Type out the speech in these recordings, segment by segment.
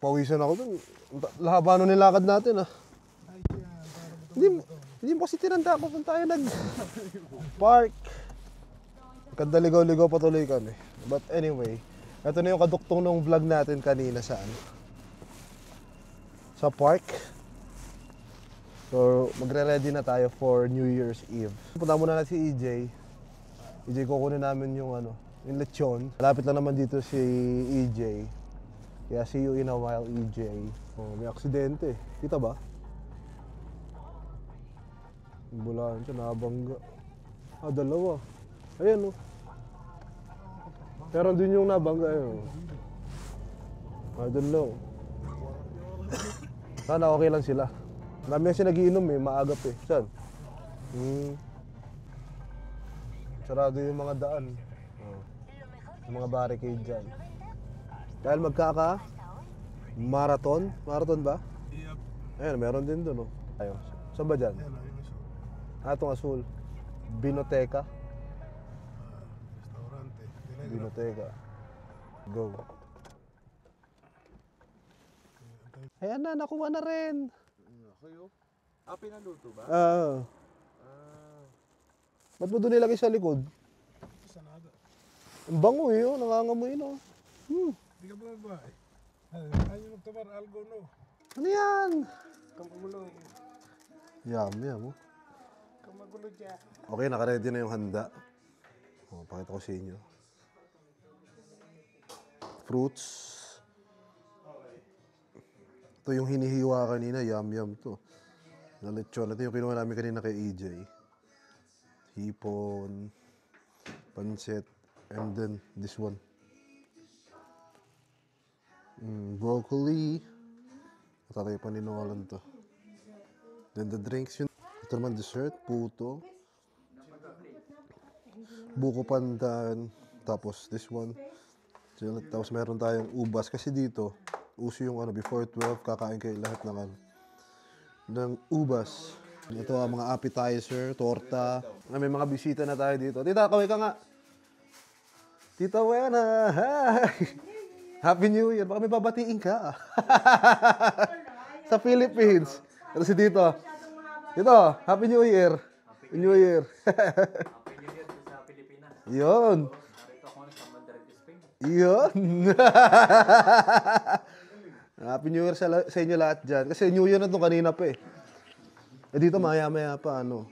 Pawisan ako dun. Lahaba nun nilakad natin ah. Hindi mo kasi tinanda ko kung tayo nag-park. Kandaligaw-ligaw patuloy kami. But anyway, ito na yung kaduktong ng vlog natin kanina saan? Sa park. So, magre-ready na tayo for New Year's Eve. Punta muna natin si EJ. EJ, kukunin namin yung yung lechon. Malapit lang naman dito si EJ. Kaya see you in a while, EJ. Oh, may aksidente. Kita ba? Bulaan siya, nabangga. Dalawa. Ayan oh. Pero dun yung nabangga ayun. Doon lang. Sana okay lang sila. Marami kasi nagiinom eh, maagap eh. Saan? Sarado yung mga daan. Yung mga barricade dyan. Dahil marathon? Marathon ba? Yep. Ayan, meron din doon oh. Ayun. Saan ba dyan? Itong asul. Binoteca. Restaurante. Binoteca. Go. Ayan na, nakuha na rin. Kayo? Pinaluto ba? Ba't mo doon nilagay sa likod? Sanada. Ang bango eh, oh. Nangangamoy no. Hindi ka ba nagbahay? Ayaw magtamar, algo no. Ano yan? Kamagulo. Yum. Oh. Kamagulo dyan. Okay, nakaready na yung handa. Pakita ko sa inyo. Fruits. Ito yung hinihiwa kanina, yum to. Na lechon. Ito yung kinuha namin kanina kay EJ. Hipon, pancit, and then this one. Broccoli. Tatay pa ninawalan to. Then the drinks yun. Ito naman dessert, puto. Buko pandan. Tapos this one. Tapos meron tayong ubas. Kasi dito, uso yung before 12, kakain kayo lahat ng ubas. Ito ang mga appetizer, torta. May mga bisita na tayo dito. Tita, kaway ka nga. Tita Wena, hi! Happy New Year. Baka may babatiin ka. Sa Philippines. Ito si Tito. Tito, Happy New Year. Happy New Year. Happy New Year sa Pilipinas. Yun. Narito ako sa Mandarin Spain. Yun. Happy New Year sa inyo lahat dyan. Kasi New Year na ito kanina pa eh. Dito maya-maya pa 4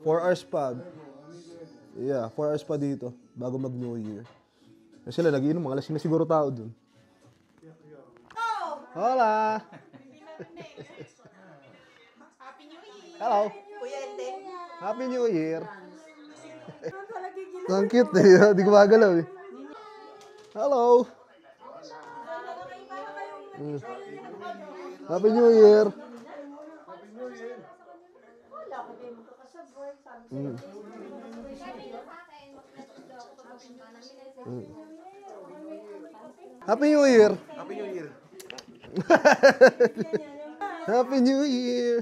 hours pa. Yeah, 4 hours pa dito bago mag New Year. Kasi sila nagiinom, mga lasing na siguro tao dun. Hola! Happy New Year! Hello! Kuya Ente! Happy New Year! Ang cute eh, di gumagalaw eh. Hello! Happy New Year! Happy New Year! Happy New Year. Happy New Year!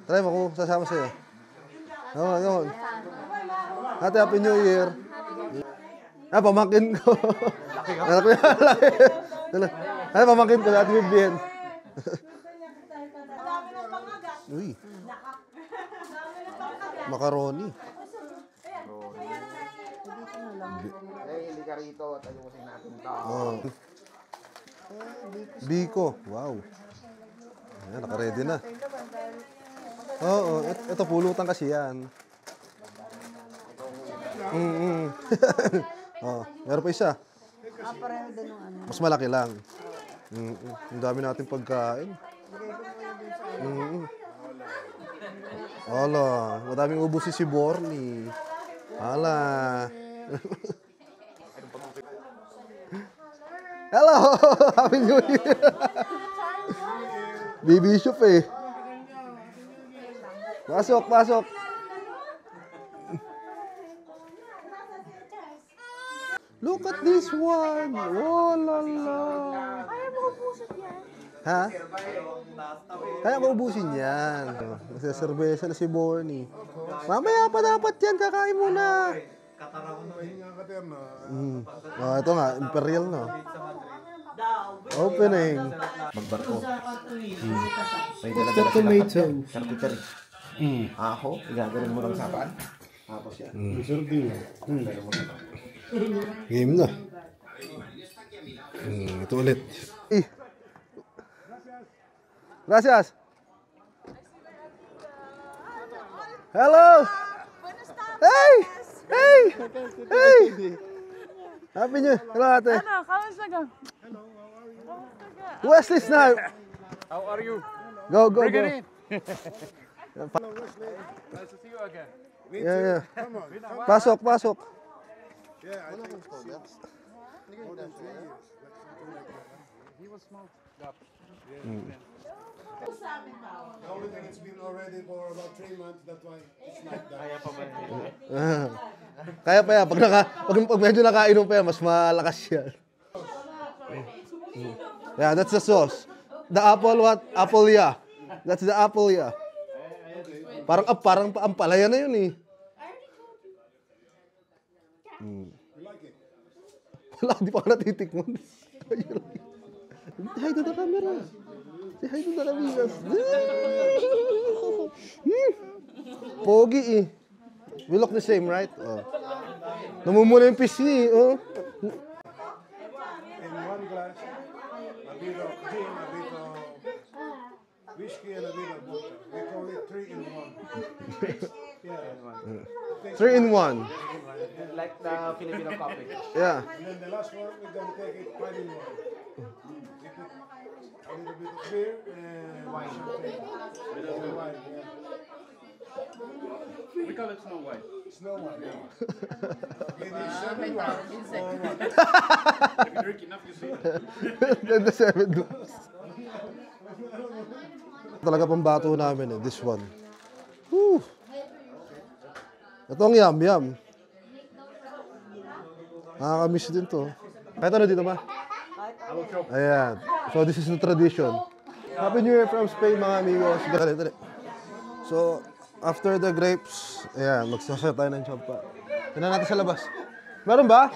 Try mo kung sasama sa'yo. Come on. Ate, Happy New Year! Pamangkin ko. Laki. Pamangkin ko, Ate Vivian. Uy. Macaroni. Hindi ka rito at ayusin natin ito. Biko. Wow. Ayan, naka-ready na. Oo, ito pulutan kasi yan. Meron pa isa. Mas malaki lang. Ang dami natin pagkain. Hala, madaming ubos si Borny. Hala. Hello! Happy New Year! Baby shop eh. Pasok. Look at this one! Oh la la! Ayaw mo pusot yan. Ha? Kaya ko ubusin yan. Nagsaserbesa na si Borny. Mamaya pa dapat yan, kakain muna. Hindi nga ka, Terno. Ito nga, Imperial no. Opening. Magbarko. May dala The tomato. charcuterie. Ako, igagaling mo lang sa paan. Tapos yan. Sarap din. Pero mo na. Game na. Ito ulit. Gracias. Hello. Hey! Hey! Hey! Happy New Year. Hello, ate. Ano, kamusta ka? Wesley Snipe. How are you? Go, go, go. Nice to see you again. Yeah, yeah. Come on. Pasok, pasok. Yeah, I think so. More than 3 years. He was smoked up. The only thing it's been already for about 3 months. That's why it's like that. Kaya pa ba? Kaya pa yan. Pag medyo nakainom pa yan, mas malakas yan. Yeah, that's the sauce. The apple what? Apple ya. That's the apple ya. Parang ampalaya na yun eh. You like it? Wala, di pa ako natitikman. Say hi to the camera. Say hi to the camera. Pogi eh. We look the same, right? Oh. Namumula yung pisngi, oh. In one glass, a bit of gin, a bit of whiskey, and a bit of water. We call it 3 in 1. Yeah. 3 in 1. Like the Filipino coffee. Yeah. And then the last one, we're going to take it 5 in 1. We put a little bit of beer and wine. And wine, yeah. We call it Snow White. Snow wine, yeah. It is 7 wines or what? If you drink enough, you see it. Then the 7 dooms. Talaga pambato namin eh, this one. Whew. Ito ang yum-yum. Nakakamiss din to. Kahit ano dito ba? Ayan. So this is the tradition. Happy New Year from Spain mga amigos. Dali, dali. So after the grapes, ayan, magsasaya tayo ng champa. Tignan natin sa labas. Meron ba?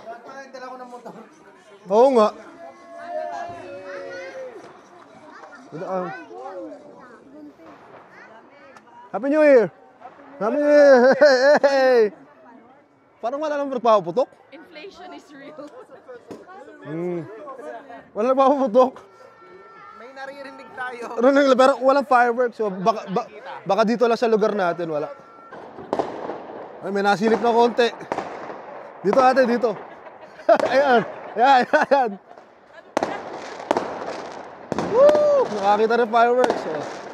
Oo nga. Happy New Year! Happy New Year! Hey! Parang wala nang nagpapaputok. Inflation is real. Wala nang nagpapaputok. May naririnig tayo. Pero walang fireworks. So baka dito lang sa lugar natin, wala. Ay, may nasilip na konti. Dito ate, dito. Ayan. Ayan, ayan. Woo! Nakakita rin fireworks. Oh.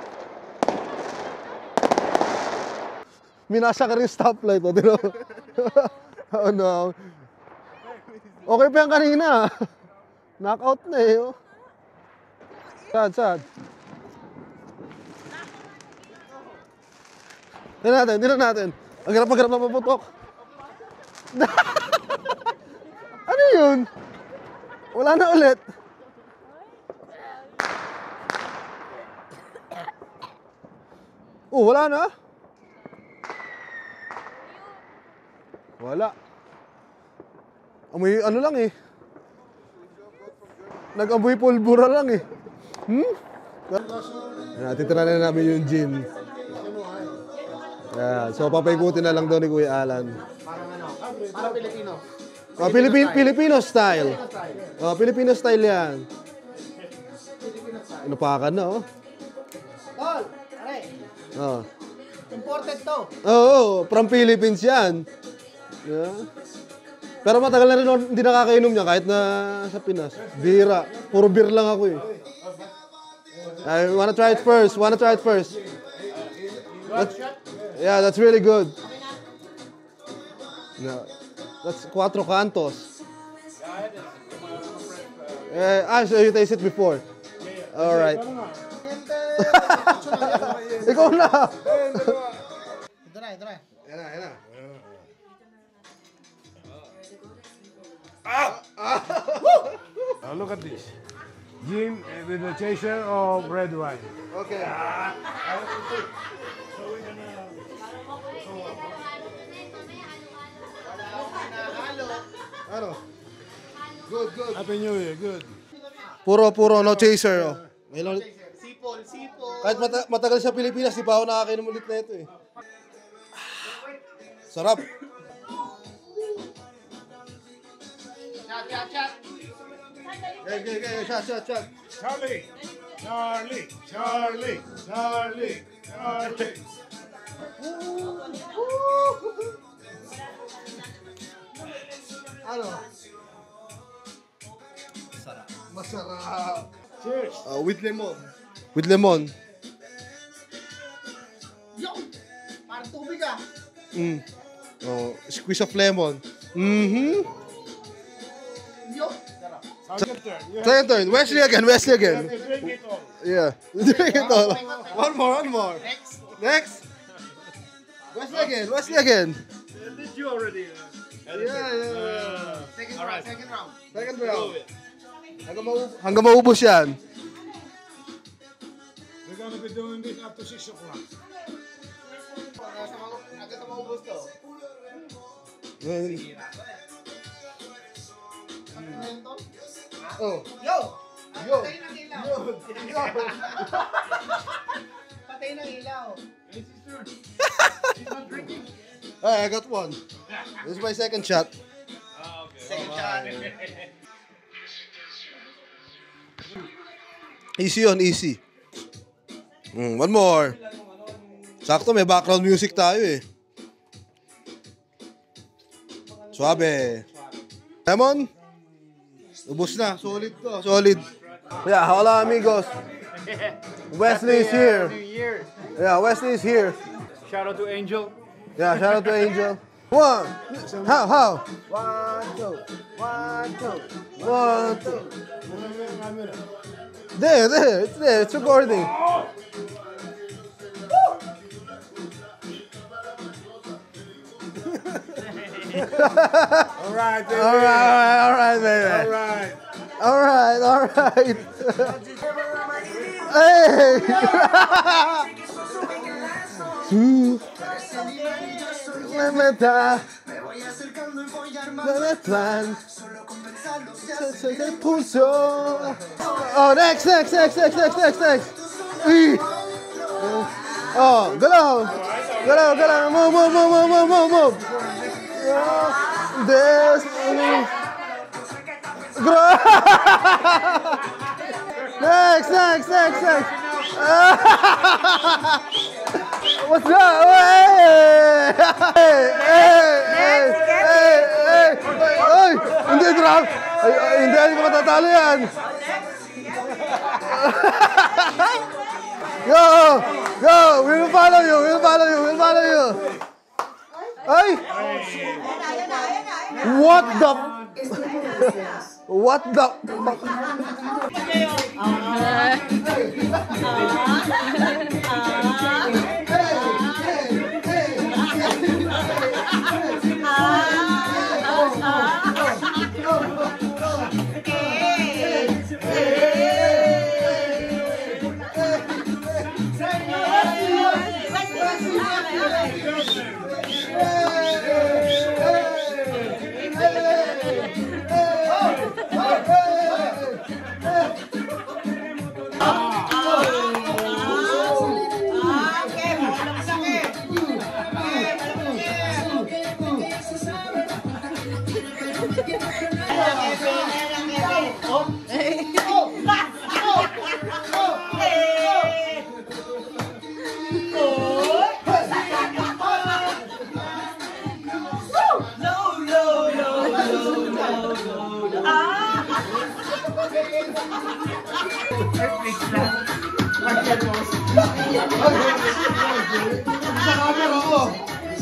Minasa ka rin stoplight. Oh, dito. Oh no. Okay pa yan kanina. Knockout na eh. Oh. Sad. Tingnan natin. Ang hirap na maputok. Ano yun? Wala na ulit. Oh, wala na. Wala. Amoy ano lang eh. Nag-amoy pulbura lang eh. Titira na namin yung gin. Yeah, so papaikutin na lang daw ni Kuya Alan. Parang ano? Parang Pilipino. Oh, Filipino style. Oh, Filipino style yan. Inupakan na oh. Tol! Are! Oh. Imported to! Oo, from Philippines yan. Yeah. Pero matagal na rin ako hindi nakakainom niya kahit na sa Pinas. Bira. Puro beer lang ako eh. I wanna try it first. Yeah, that's really good. Yeah. That's Cuatro Cantos. So you tasted before? All right. Ikaw na. Ito na. Yan na. Now look at this. Gin with a chaser of red wine. Okay. Ano? Good. Happy New Year, good. Puro, no chaser. Oh. Ngayon, sipol. Kahit matagal sa Pilipinas, di pa ako nakakainom ulit na ito eh. Sarap. Okay, shot. Charlie. Ano? Masarap. Cheers. With lemon. With lemon. Parang tubig ah. Squeeze of lemon. Mm-hmm. Second turn. You have Second turn. Wesley again. to drink it all. Yeah. Drink it all. One more. Next. Wesley again. Did you already? Yeah. Second round. Second round. Hanggang maubos yan. We're gonna be doing this up to 6 o'clock. Agad na maubos to. Oh. Yo! Yo. Patay ng ilaw. Patay ng ilaw. Hey, I got one. This is my second shot. Second shot. Easy on, easy. One more. Sakto, may background music tayo eh. Suabe. Lemon? Ubus na. Solid to. Solid. Yeah, hola amigos. Wesley is here. New Year. Yeah, Wesley is here. Shout out to Angel. Yeah, shout out to Angel. One. How? 1, 2. 1, 2. 1, 2. There. It's there. It's recording. All right, baby. All right, baby. All right. All right. Hey! Oh, next. Oh, galaw. Move. This. Next. What's that? Hey! Hindi, drop! Hindi ko matatalo yan! Go! We will follow you! Ay! What the...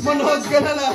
Manood ka na lang.